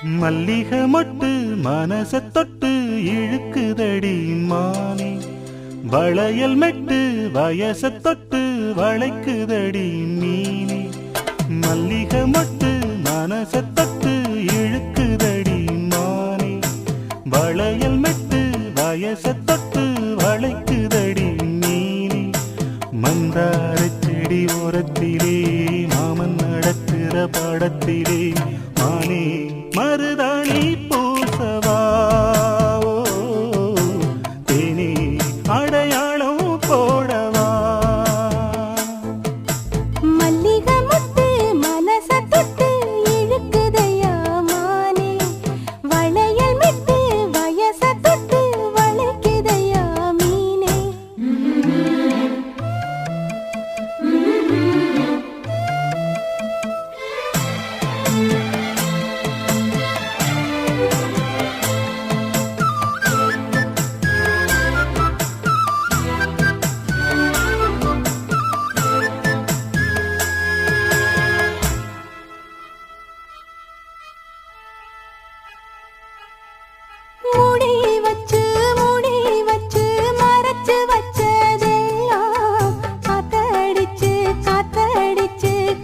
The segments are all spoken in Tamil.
மல்லிகை மொட்டு மனச தொட்டு இழுக்குதடி மானே, வளையல் மெட்டு வயச தொட்டு வளைக்குதடி மீனே. மல்லிகை மொட்டு மனச தொட்டு இழுக்குதடி மானே, வளையல் மெட்டு வயச தொட்டு வளைக்குதடி மீனே. மந்தார செடி ஓரத்திலே மாமன் நடத்துற படத்திலே மானே மருதாணி பூசவா, தேனே அடையாளம் போடவா. மல்லிகை மொட்டு மனச தொட்டு இழுக்குதையா மானே, வளையல் மெட்டு வயச தொட்டு வளைக்குதையா மீனே. மூடி வச்சு மறைச்சு வச்சதெல்லாம் காத்தடிச்சு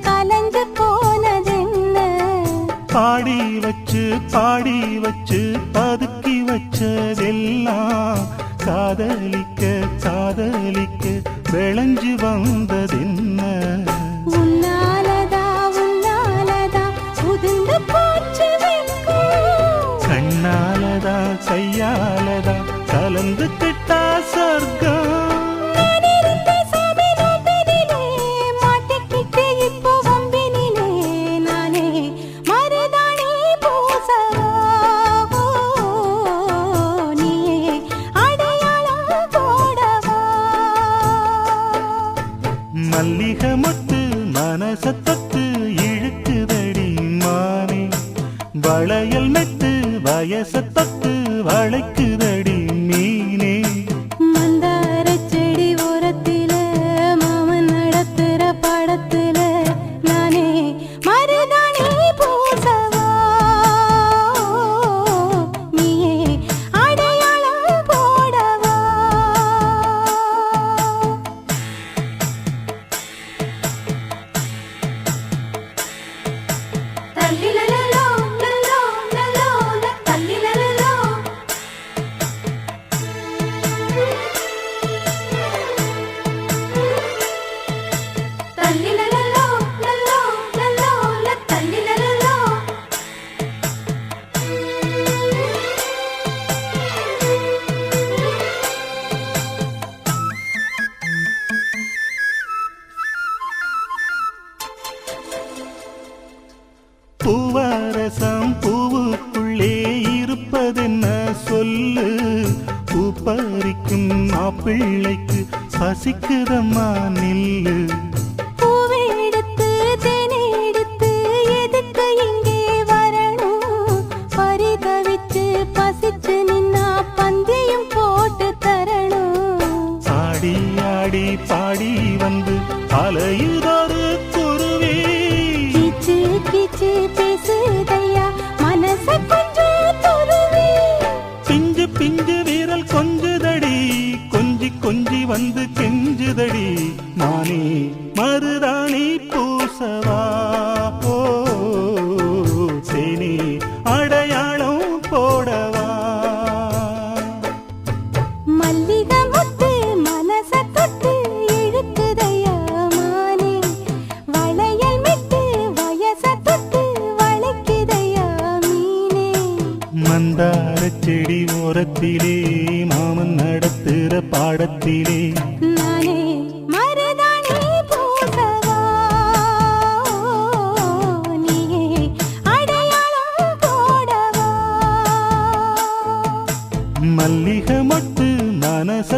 கலஞ்சு போனதென்ன. பாடி வச்சு பதுக்கி வச்சதெல்லாம் காதலிக்க விளைஞ்சு வந்ததென்ன. உன்னாலதா உதிர்ந்து போச்சு வெட்கம். கண்ணாலதா கையாலதா கலந்து கிட்டா சொர்க்கம். நான் இருந்த சாமி நோம்பினிலே, மாட்டிக்கிட்டு இப்போ வம்பினிலே, நானே மருதாணி பூசவா, நீயே அடையாளம் போடவா. மல்லிகை மொட்டு மனச தொட்டு இழுக்குதடி மானே, வளையல் மெட்டு வயச தொட்டு வளைக்குதடி மீனே. மந்தார செடி ஓரத்தில மாமன் நடத்துற படத்துல நானே மருதாணி பூசவா, நீயே அடையாளம் போடவா. தல்லிலலலோ லலோ லலோ தல்லிலலலோ. தல்லிலலலோ லலோ லலோ தல்லிலலலோ. பூவரசம் பூவுக்குள்ளே இருப்பதென்ன சொல்லு, பூ பறிக்கும் மாப்பிள்ளைக்கு பசிக்குதம்மா நில்லு. பூவை எடுத்து தேனை எடுத்து எதுக்கு இங்கே வரணும், பரிதவிச்சு பசிச்சு நின்னா பந்தியும் போட்டு தரணும். ஆடி ஆடி பாடி வந்து அலையுதொரு குருவி, கீச்சு கீச்சு பேசுதையா மனச கொஞ்சம் துருவி. பிஞ்சு வீரல் கொஞ்சுதடி, கொஞ்சி வந்து கெஞ்சுதடி மானே மருதாணி பூசவா, சேனி அடையாளம் போடவா. மல்லிகை மொட்டு மனச தொட்டு இழுக்குதையா மானே, வளையல் மெட்டு வயச தொட்டு வளைக்குதையா மீனே. மந்தார செடி ஓரத்திலே மாமன் நடத்துற பாடத்திலே நானே மருதாணி பூசவா, நீயே அடையாளம் போடவா. மல்லிகை மொட்டு மனச